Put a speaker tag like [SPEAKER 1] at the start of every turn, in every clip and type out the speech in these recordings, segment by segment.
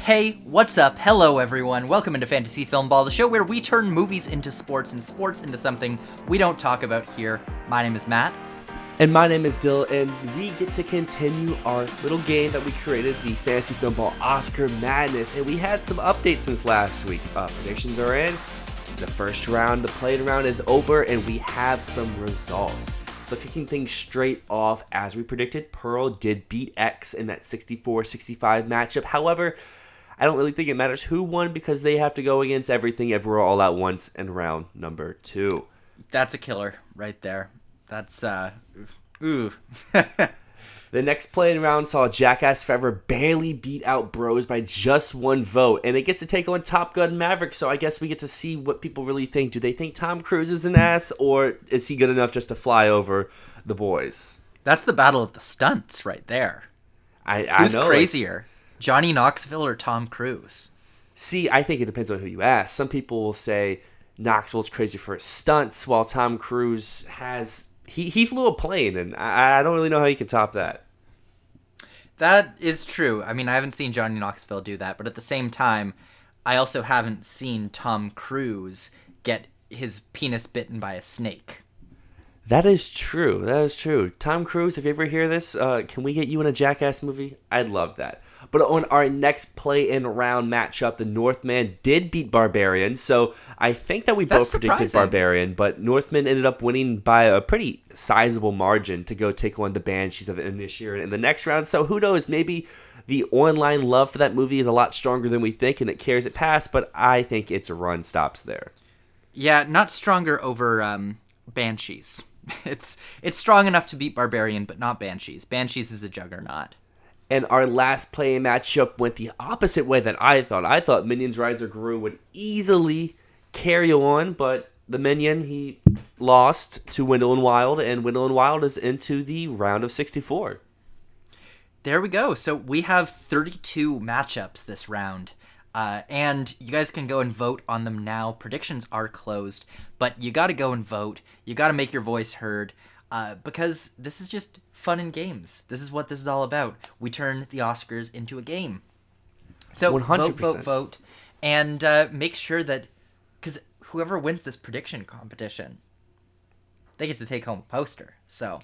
[SPEAKER 1] Hey, what's up? Hello, everyone. Welcome into Fantasy Filmball, the show where we turn movies into sports and sports into something we don't talk about here. My name is Matt.
[SPEAKER 2] And my name is Dyl, and we get to continue our little game that we created, the Fantasy Filmball Oscar Madness. And we had some updates since last week. Predictions are in. The first round, the play-in round is over, and we have some results. So kicking things straight off, as we predicted, Pearl did beat X in that 64-65 matchup. However, I don't really think it matters who won because they have to go against everything everywhere all at once in round number 2.
[SPEAKER 1] That's a killer right there. That's, ooh.
[SPEAKER 2] The next play-in round saw Jackass Forever barely beat out Bros by just one vote, and it gets to take on Top Gun Maverick, so I guess we get to see what people really think. Do they think Tom Cruise is an ass, or is he good enough just to fly over the boys?
[SPEAKER 1] That's the battle of the stunts right there.
[SPEAKER 2] I
[SPEAKER 1] Who's
[SPEAKER 2] know.
[SPEAKER 1] crazier, Johnny Knoxville or Tom Cruise?
[SPEAKER 2] See, I think it depends on who you ask. Some people will say Knoxville's crazy for his stunts, while Tom Cruise has... He flew a plane, and I don't really know how he can top that.
[SPEAKER 1] That is true. I mean, I haven't seen Johnny Knoxville do that, but at the same time, I also haven't seen Tom Cruise get his penis bitten by a snake.
[SPEAKER 2] That is true. That is true. Tom Cruise, if you ever hear this, can we get you in a Jackass movie? I'd love that. But on our next play-in round matchup, the Northman did beat Barbarian. So I think that we both predicted Barbarian, but Northman ended up winning by a pretty sizable margin to go take on the Banshees of Inisherin in the next round. So who knows? Maybe the online love for that movie is a lot stronger than we think, and it carries it past. But I think its run stops there.
[SPEAKER 1] Yeah, not stronger over Banshees. It's strong enough to beat Barbarian, but not Banshees. Banshees is a juggernaut.
[SPEAKER 2] And our last play-in matchup went the opposite way that I thought. I thought Minions Rise of Gru would easily carry on, but the Minion, he lost to Wendell and Wild, and Wendell and Wild is into the round of 64.
[SPEAKER 1] There we go. So we have 32 matchups this round. And you guys can go and vote on them now. Predictions are closed, but you got to go and vote. You got to make your voice heard because this is just fun and games. This is what this is all about. We turn the Oscars into a game. So
[SPEAKER 2] 100%.
[SPEAKER 1] vote, and make sure that, because whoever wins this prediction competition, they get to take home a poster. So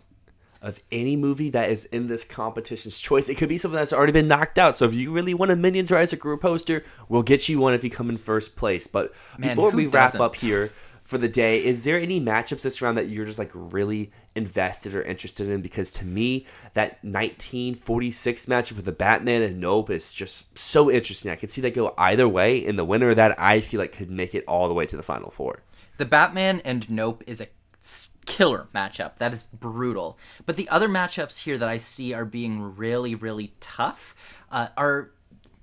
[SPEAKER 2] of any movie that is in this competition's choice. It could be something that's already been knocked out. So if you really want a Minions Rise of Gru poster, we'll get you one if you come in first place. But before we wrap up here for the day, is there any matchups this round that you're just like really invested or interested in? Because to me, that 1946 matchup with the Batman and Nope is just so interesting. I could see that go either way, and the winner of that I feel like could make it all the way to the Final Four.
[SPEAKER 1] The Batman and Nope is a killer matchup. That is brutal. But the other matchups here that I see are being really, really tough are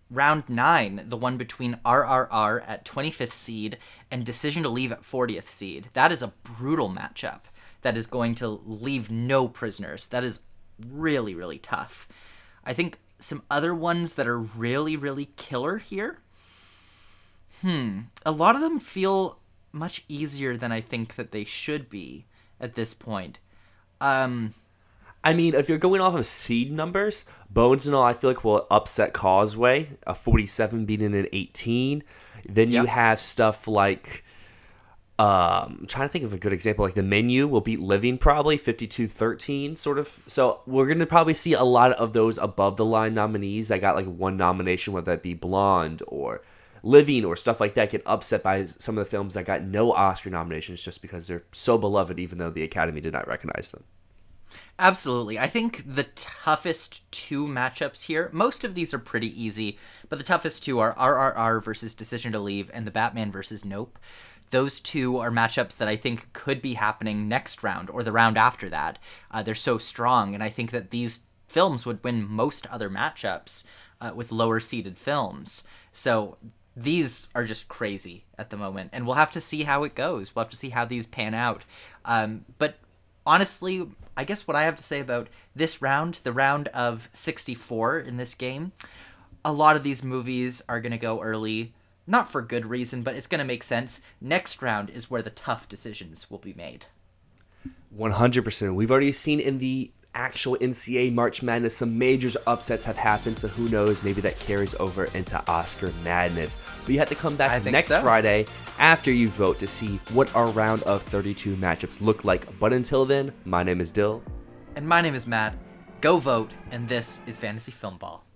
[SPEAKER 1] round 9, the one between RRR at 25th seed and Decision to Leave at 40th seed. That is a brutal matchup that is going to leave no prisoners. That is really, really tough. I think some other ones that are really, really killer here. A lot of them feel much easier than I think that they should be at this point.
[SPEAKER 2] I mean, if you're going off of seed numbers, Bones and All, I feel like will upset Causeway, a 47 beating an 18. Then you have stuff like, I'm trying to think of a good example, like The Menu will beat Living probably, 52-13 sort of. So we're going to probably see a lot of those above the line nominees that got like one nomination, whether that be Blonde or Living or stuff like that, get upset by some of the films that got no Oscar nominations just because they're so beloved, even though the Academy did not recognize them.
[SPEAKER 1] Absolutely. I think the toughest two matchups here, most of these are pretty easy, but the toughest two are RRR versus Decision to Leave and the Batman versus Nope. Those two are matchups that I think could be happening next round or the round after that. They're so strong, and I think that these films would win most other matchups with lower seeded films. So these are just crazy at the moment, and we'll have to see how it goes. We'll have to see how these pan out. But honestly, I guess what I have to say about this round, the round of 64 in this game, a lot of these movies are going to go early, not for good reason, but it's going to make sense. Next round is where the tough decisions will be made.
[SPEAKER 2] 100%. We've already seen in the actual NCAA March Madness. Some major upsets have happened, so who knows? Maybe that carries over into Oscar Madness. But you have to come back next Friday after you vote to see what our round of 32 matchups look like. But until then, my name is Dyl.
[SPEAKER 1] And my name is Matt. Go vote, and this is Fantasy Filmball.